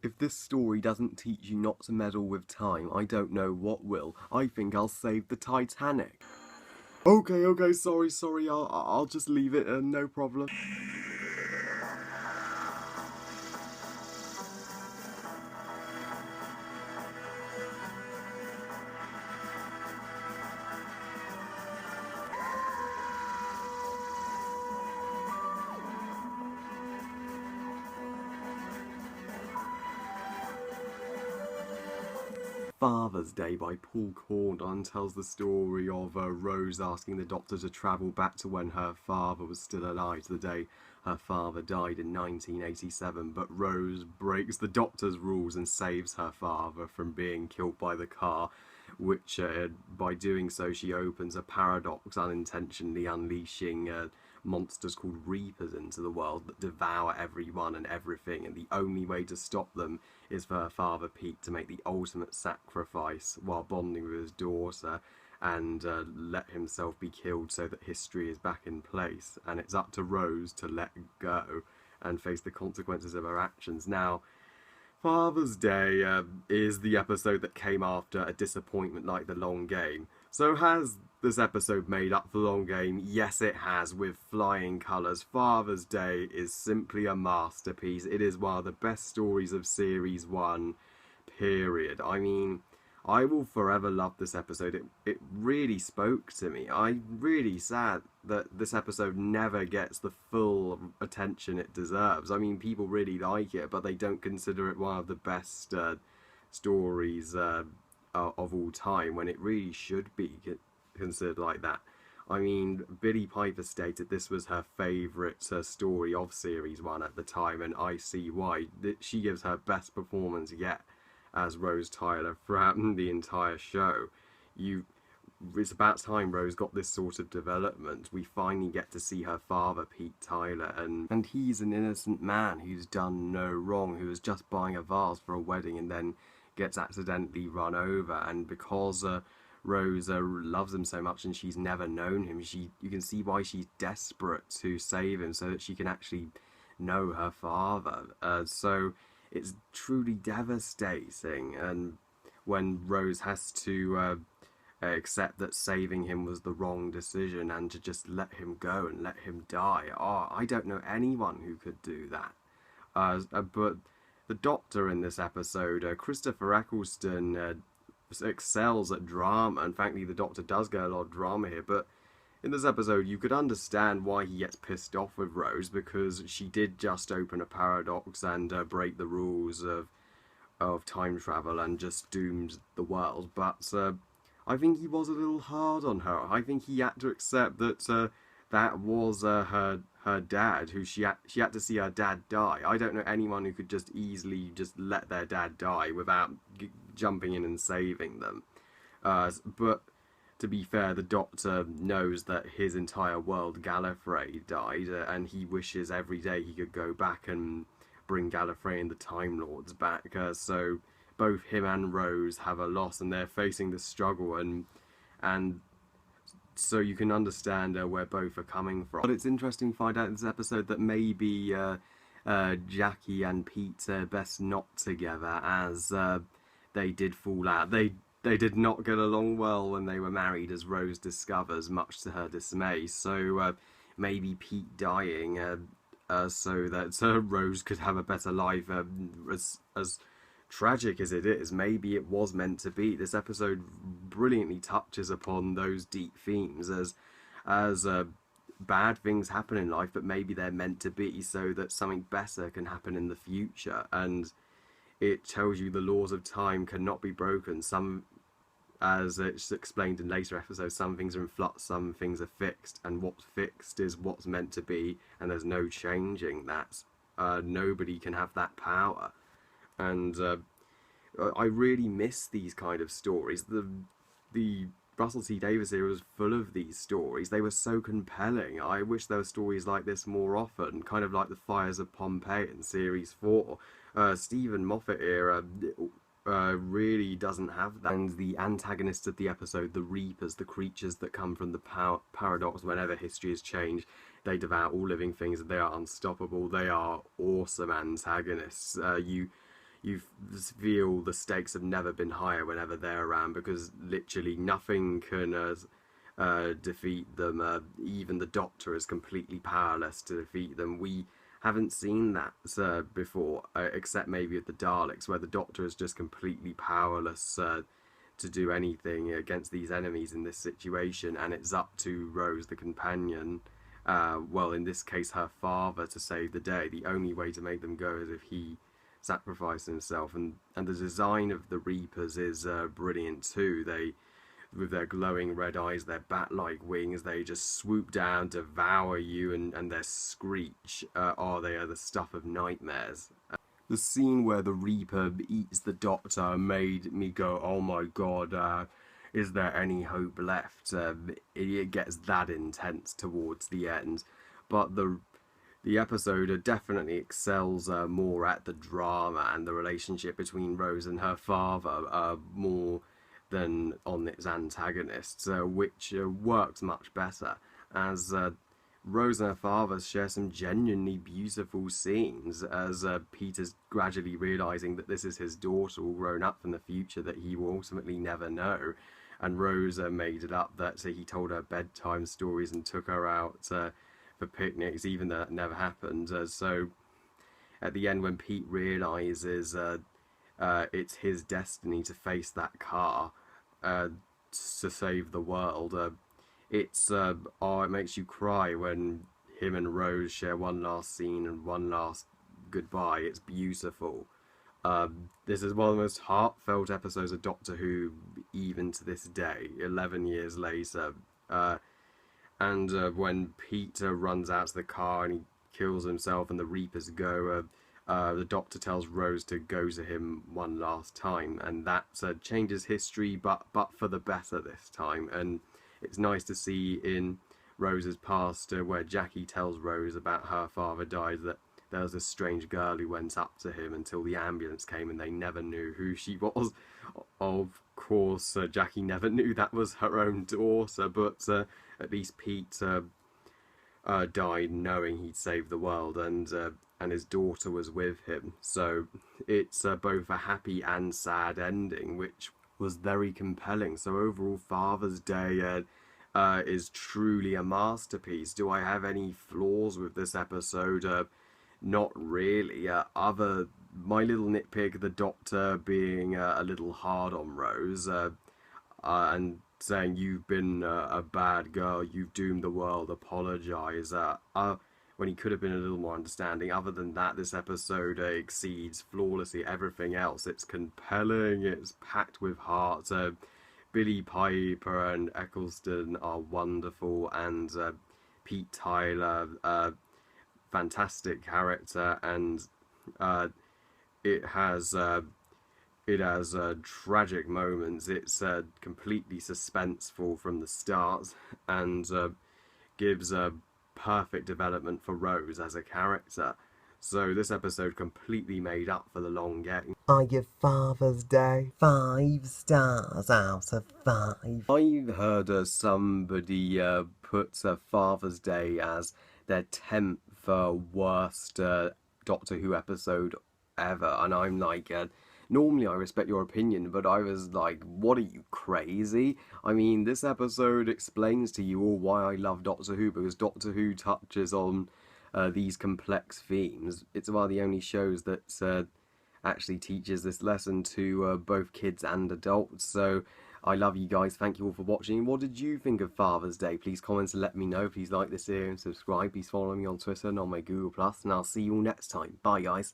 If this story doesn't teach you not to meddle with time, I don't know what will. I think I'll save the Titanic. Okay, sorry, I'll just leave it, no problem. Father's Day by Paul Corndon tells the story of Rose asking the doctor to travel back to when her father was still alive, the day her father died in 1987, but Rose breaks the doctor's rules and saves her father from being killed by the car, which by doing so she opens a paradox, unintentionally unleashing monsters called Reapers into the world that devour everyone and everything, and the only way to stop them is for her father Pete to make the ultimate sacrifice while bonding with his daughter and let himself be killed so that history is back in place, and it's up to Rose to let go and face the consequences of her actions. Now, Father's Day is the episode that came after a disappointment like The Long Game. So has this episode made up for The Long Game? Yes, it has, with flying colours. Father's Day is simply a masterpiece. It is one of the best stories of Series 1, period. I mean, I will forever love this episode. It really spoke to me. I'm really sad that this episode never gets the full attention it deserves. I mean, people really like it, but they don't consider it one of the best stories of all time, when it really should be considered like that. I mean, Billie Piper stated this was her favourite story of Series 1 at the time, and I see why. She gives her best performance yet as Rose Tyler throughout the entire show. It's about time Rose got this sort of development. We finally get to see her father, Pete Tyler, and he's an innocent man who's done no wrong, who was just buying a vase for a wedding and then gets accidentally run over. And because Rose loves him so much and she's never known him, you can see why she's desperate to save him so that she can actually know her father. So it's truly devastating, and when Rose has to accept that saving him was the wrong decision and to just let him go and let him die. Oh, I don't know anyone who could do that. But the Doctor in this episode, Christopher Eccleston, excels at drama, and frankly, the Doctor does get a lot of drama here, but in this episode, you could understand why he gets pissed off with Rose, because she did just open a paradox and break the rules of time travel and just doomed the world. But I think he was a little hard on her. I think he had to accept that that was her dad, who she had to see her dad die. I don't know anyone who could just easily just let their dad die without jumping in and saving them. But to be fair, the Doctor knows that his entire world, Gallifrey, died, and he wishes every day he could go back and bring Gallifrey and the Time Lords back. So both him and Rose have a loss, and they're facing the struggle, and so you can understand where both are coming from. But it's interesting to find out in this episode that maybe Jackie and Pete are best not together, as they did fall out. They did not get along well when they were married, as Rose discovers, much to her dismay. So maybe Pete dying so that Rose could have a better life, as tragic as it is, maybe it was meant to be. This episode brilliantly touches upon those deep themes, as bad things happen in life, but maybe they're meant to be so that something better can happen in the future. And it tells you the laws of time cannot be broken. Some, as it's explained in later episodes, some things are in flux, some things are fixed, and what's fixed is what's meant to be, and there's no changing that. Nobody can have that power. And I really miss these kind of stories. The Russell T Davies era was full of these stories. They were so compelling. I wish there were stories like this more often, kind of like the Fires of Pompeii in Series 4. Stephen Moffat era really doesn't have that. And the antagonists of the episode, the Reapers, the creatures that come from the paradox whenever history has changed, they devour all living things, and they are unstoppable. They are awesome antagonists. you feel the stakes have never been higher whenever they're around, because literally nothing can defeat them. Even the Doctor is completely powerless to defeat them. We haven't seen that before, except maybe with the Daleks, where the Doctor is just completely powerless to do anything against these enemies in this situation, and it's up to Rose, the companion, well, in this case her father, to save the day. The only way to make them go is if he sacrificed himself, and the design of the Reapers is brilliant too. They, with their glowing red eyes, their bat-like wings, they just swoop down, devour you, and their screech, they are the stuff of nightmares. The scene where the Reaper eats the Doctor made me go, oh my god, is there any hope left? It gets that intense towards the end, but the episode definitely excels more at the drama and the relationship between Rose and her father, more than on its antagonists, which works much better, as Rose and her father share some genuinely beautiful scenes, as Peter's gradually realising that this is his daughter, all grown up from the future that he will ultimately never know. And Rose made it up that he told her bedtime stories and took her out for picnics, even though that never happened. So at the end, when Pete realises it's his destiny to face that car to save the world, it makes you cry when him and Rose share one last scene and one last goodbye. It's beautiful. This is one of the most heartfelt episodes of Doctor Who, even to this day, 11 years later. And when Peter runs out to the car and he kills himself and the Reapers go, the Doctor tells Rose to go to him one last time, and that changes history, but for the better this time. And it's nice to see in Rose's past where Jackie tells Rose about her father died, that there was this strange girl who went up to him until the ambulance came and they never knew who she was. Of course, Jackie never knew that was her own daughter, but at least Pete died knowing he'd saved the world, and his daughter was with him. So it's both a happy and sad ending, which was very compelling. So overall, Father's Day is truly a masterpiece. Do I have any flaws with this episode? Not really. My little nitpick, the Doctor being a little hard on Rose, and saying, you've been a bad girl, you've doomed the world, apologise, when he could have been a little more understanding. Other than that, this episode exceeds flawlessly everything else. It's compelling, it's packed with heart. Billie Piper and Eccleston are wonderful, and Pete Tyler, fantastic character, and it has tragic moments. It's completely suspenseful from the start, and gives a perfect development for Rose as a character. So this episode completely made up for the long game. I give Father's Day 5 stars out of 5. I heard somebody put Father's Day as their 10th worst Doctor Who episode ever, and I'm like, normally I respect your opinion, but I was like, what, are you crazy? I mean, this episode explains to you all why I love Doctor Who, because Doctor Who touches on these complex themes. It's one of the only shows that actually teaches this lesson to both kids and adults. So I love you guys. Thank you all for watching. What did you think of Father's Day? Please comment and let me know. Please like this video and subscribe. Please follow me on Twitter and on my Google+, and I'll see you all next time. Bye, guys.